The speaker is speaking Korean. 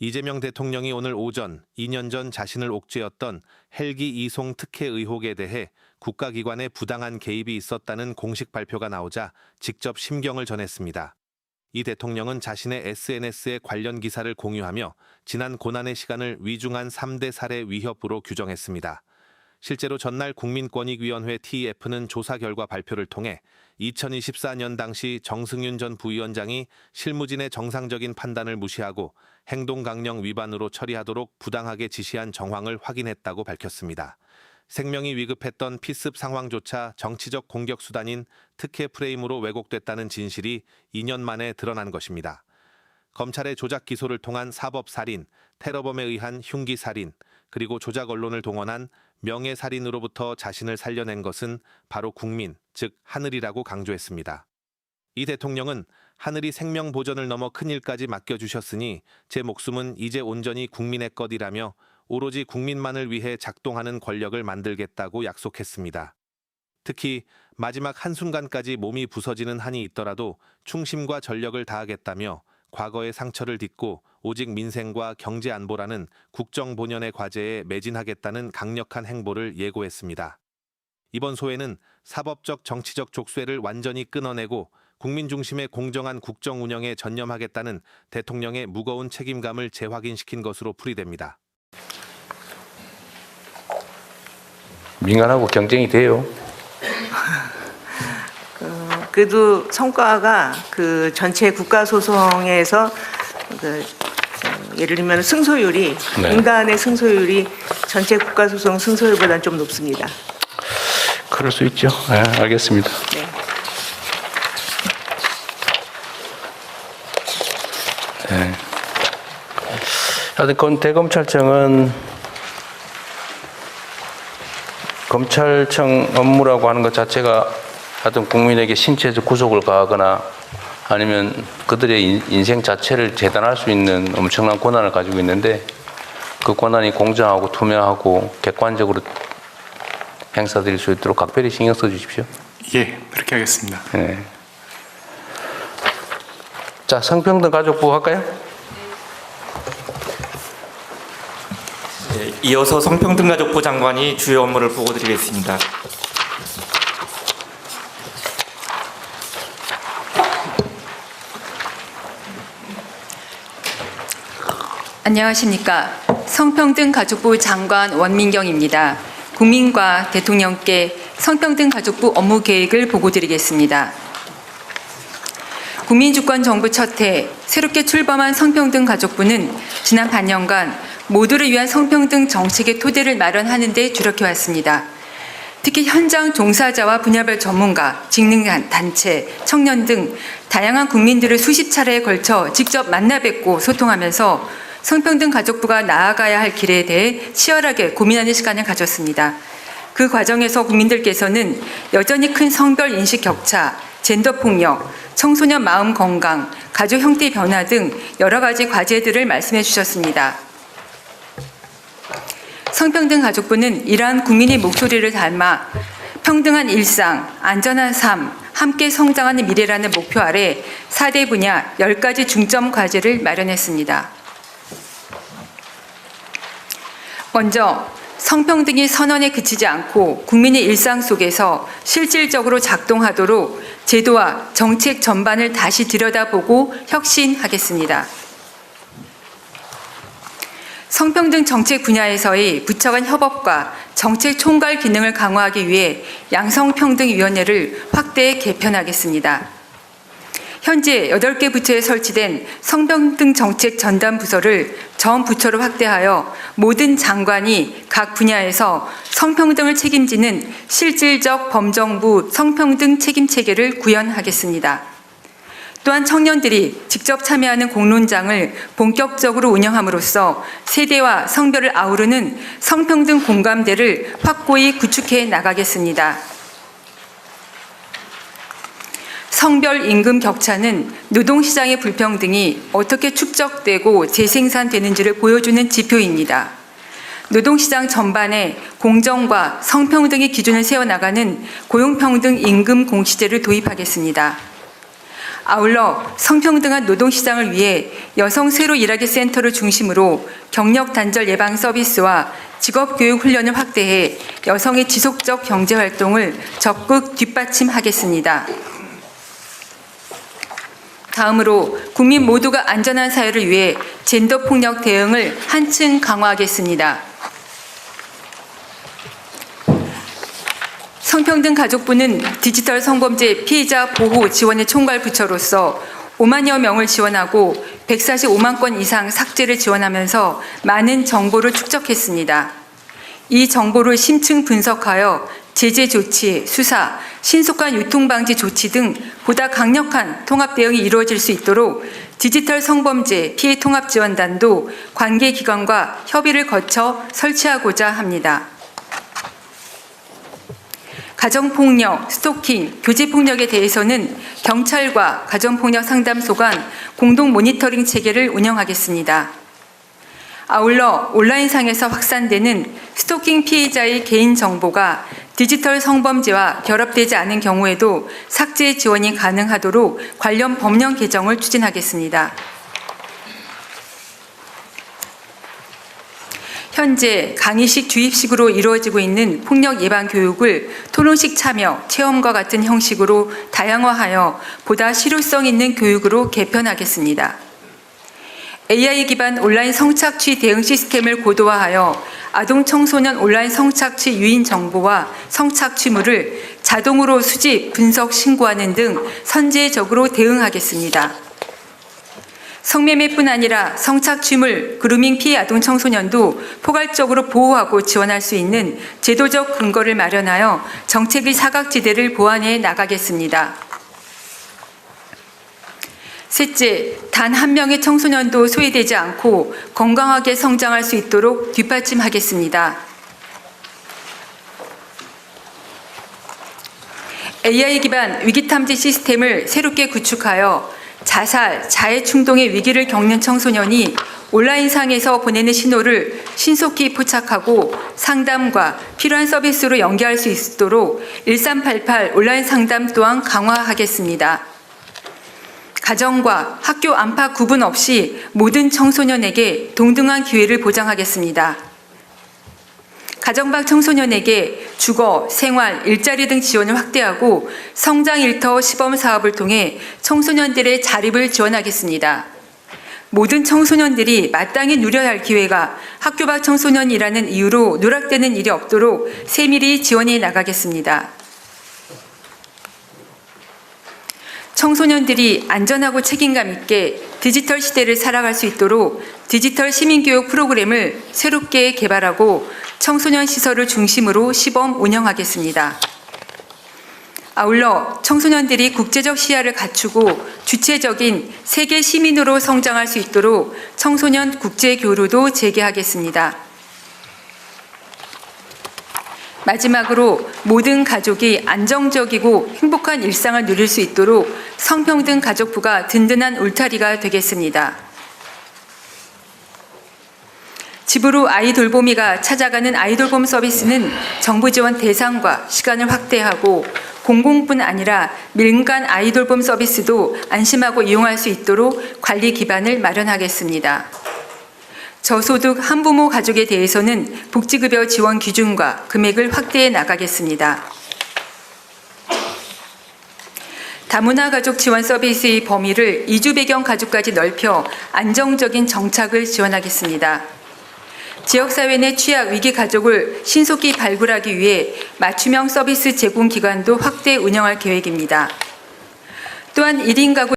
이재명 대통령이 오늘 오전 2년 전 자신을 옥죄었던 헬기 이송 특혜 의혹에 대해 국가기관의 부당한 개입이 있었다는 공식 발표가 나오자 직접 심경을 전했습니다. 이 대통령은 자신의 SNS에 관련 기사를 공유하며 지난 고난의 시간을 위중한 3대 살해 위협으로 규정했습니다. 실제로 전날 국민권익위원회 TF는 조사 결과 발표를 통해 2024년 당시 정승윤 전 부위원장이 실무진의 정상적인 판단을 무시하고 행동 강령 위반으로 처리하도록 부당하게 지시한 정황을 확인했다고 밝혔습니다. 생명이 위급했던 피습 상황조차 정치적 공격 수단인 특혜 프레임으로 왜곡됐다는 진실이 2년 만에 드러난 것입니다. 검찰의 조작 기소를 통한 사법살인, 테러범에 의한 흉기살인, 그리고 조작 언론을 동원한 명예살인으로부터 자신을 살려낸 것은 바로 국민, 즉 하늘이라고 강조했습니다. 이 대통령은 하늘이 생명 보전을 넘어 큰일까지 맡겨주셨으니 제 목숨은 이제 온전히 국민의 것이라며 오로지 국민만을 위해 작동하는 권력을 만들겠다고 약속했습니다. 특히 마지막 한순간까지 몸이 부서지는 한이 있더라도 충심과 전력을 다하겠다며 과거의 상처를 딛고 오직 민생과 경제 안보라는 국정 본연의 과제에 매진하겠다는 강력한 행보를 예고했습니다. 이번 소회는 사법적 정치적 족쇄를 완전히 끊어내고 국민 중심의 공정한 국정 운영에 전념하겠다는 대통령의 무거운 책임감을 재확인시킨 것으로 풀이됩니다. 민간하고 경쟁이 돼요. 그래도 성과가 그 전체 국가소송에서 예를 들면 승소율이 네. 민간의 승소율이 전체 국가소송 승소율보다는 좀 높습니다. 그럴 수 있죠. 네, 알겠습니다. 네. 네. 하여튼 대검찰청은 검찰청 업무라고 하는 것 자체가 하여튼 국민에게 신체적 구속을 가하거나 아니면 그들의 인생 자체를 재단할 수 있는 엄청난 권한을 가지고 있는데 그 권한이 공정하고 투명하고 객관적으로 행사될 수 있도록 각별히 신경 써 주십시오. 예, 그렇게 하겠습니다. 네. 자, 성평등 가족부 할까요? 네, 이어서 성평등가족부 장관이 주요 업무를 보고드리겠습니다. 안녕하십니까. 성평등가족부 장관 원민경입니다. 국민과 대통령께 성평등가족부 업무 계획을 보고드리겠습니다. 국민주권정부 첫해 새롭게 출범한 성평등가족부는 지난 반년간 모두를 위한 성평등 정책의 토대를 마련하는 데 주력해왔습니다. 특히 현장 종사자와 분야별 전문가, 직능단체, 청년 등 다양한 국민들을 수십 차례에 걸쳐 직접 만나 뵙고 소통하면서 성평등가족부가 나아가야 할 길에 대해 치열하게 고민하는 시간을 가졌습니다. 그 과정에서 국민들께서는 여전히 큰 성별 인식 격차, 젠더 폭력, 청소년 마음 건강, 가족 형태 변화 등 여러 가지 과제들을 말씀해 주셨습니다. 성평등가족부는 이러한 국민의 목소리를 담아 평등한 일상, 안전한 삶, 함께 성장하는 미래라는 목표 아래 4대 분야 10가지 중점 과제를 마련했습니다. 먼저 성평등이 선언에 그치지 않고 국민의 일상 속에서 실질적으로 작동하도록 제도와 정책 전반을 다시 들여다보고 혁신하겠습니다. 성평등 정책 분야에서의 부처 간 협업과 정책 총괄 기능을 강화하기 위해 양성평등위원회를 확대 개편하겠습니다. 현재 8개 부처에 설치된 성평등 정책 전담 부서를 전 부처로 확대하여 모든 장관이 각 분야에서 성평등을 책임지는 실질적 범정부 성평등 책임 체계를 구현하겠습니다. 또한 청년들이 직접 참여하는 공론장을 본격적으로 운영함으로써 세대와 성별을 아우르는 성평등 공감대를 확고히 구축해 나가겠습니다. 성별 임금 격차는 노동시장의 불평등이 어떻게 축적되고 재생산되는지를 보여주는 지표입니다. 노동시장 전반에 공정과 성평등의 기준을 세워나가는 고용평등 임금 공시제를 도입하겠습니다. 아울러 성평등한 노동시장을 위해 여성 새로 일하기 센터를 중심으로 경력 단절 예방 서비스와 직업교육 훈련을 확대해 여성의 지속적 경제활동을 적극 뒷받침하겠습니다. 다음으로 국민 모두가 안전한 사회를 위해 젠더폭력 대응을 한층 강화하겠습니다. 성평등가족부는 디지털 성범죄 피해자 보호 지원의 총괄 부처로서 5만여 명을 지원하고 145만 건 이상 삭제를 지원하면서 많은 정보를 축적했습니다. 이 정보를 심층 분석하여 제재 조치, 수사, 신속한 유통방지 조치 등 보다 강력한 통합 대응이 이루어질 수 있도록 디지털 성범죄 피해 통합 지원단도 관계기관과 협의를 거쳐 설치하고자 합니다. 가정폭력, 스토킹, 교제폭력에 대해서는 경찰과 가정폭력 상담소 간 공동 모니터링 체계를 운영하겠습니다. 아울러 온라인상에서 확산되는 스토킹 피해자의 개인정보가 디지털 성범죄와 결합되지 않은 경우에도 삭제 지원이 가능하도록 관련 법령 개정을 추진하겠습니다. 현재 강의식 주입식으로 이루어지고 있는 폭력 예방 교육을 토론식 참여, 체험과 같은 형식으로 다양화하여 보다 실효성 있는 교육으로 개편하겠습니다. AI 기반 온라인 성착취 대응 시스템을 고도화하여 아동 청소년 온라인 성착취 유인 정보와 성착취물을 자동으로 수집, 분석, 신고하는 등 선제적으로 대응하겠습니다. 성매매뿐 아니라 성착취물, 그루밍 피해 아동 청소년도 포괄적으로 보호하고 지원할 수 있는 제도적 근거를 마련하여 정책의 사각지대를 보완해 나가겠습니다. 셋째, 단 한 명의 청소년도 소외되지 않고 건강하게 성장할 수 있도록 뒷받침하겠습니다. AI 기반 위기탐지 시스템을 새롭게 구축하여 자살, 자해 충동의 위기를 겪는 청소년이 온라인상에서 보내는 신호를 신속히 포착하고 상담과 필요한 서비스로 연계할 수 있도록 1388 온라인 상담 또한 강화하겠습니다. 가정과 학교 안팎 구분 없이 모든 청소년에게 동등한 기회를 보장하겠습니다. 가정 밖 청소년에게 주거, 생활, 일자리 등 지원을 확대하고 성장 일터 시범 사업을 통해 청소년들의 자립을 지원하겠습니다. 모든 청소년들이 마땅히 누려야 할 기회가 학교 밖 청소년이라는 이유로 누락되는 일이 없도록 세밀히 지원해 나가겠습니다. 청소년들이 안전하고 책임감 있게 디지털 시대를 살아갈 수 있도록 디지털 시민교육 프로그램을 새롭게 개발하고 청소년 시설을 중심으로 시범 운영하겠습니다. 아울러 청소년들이 국제적 시야를 갖추고 주체적인 세계 시민으로 성장할 수 있도록 청소년 국제교류도 재개하겠습니다. 마지막으로 모든 가족이 안정적이고 행복한 일상을 누릴 수 있도록 성평등 가족부가 든든한 울타리가 되겠습니다. 집으로 아이 돌보미가 찾아가는 아이 돌봄 서비스는 정부 지원 대상과 시간을 확대하고 공공뿐 아니라 민간 아이 돌봄 서비스도 안심하고 이용할 수 있도록 관리 기반을 마련하겠습니다. 저소득 한부모 가족에 대해서는 복지급여 지원 기준과 금액을 확대해 나가겠습니다. 다문화 가족 지원 서비스의 범위를 이주 배경 가족까지 넓혀 안정적인 정착을 지원하겠습니다. 지역사회 내 취약 위기 가족을 신속히 발굴하기 위해 맞춤형 서비스 제공 기관도 확대 운영할 계획입니다. 또한 1인 가구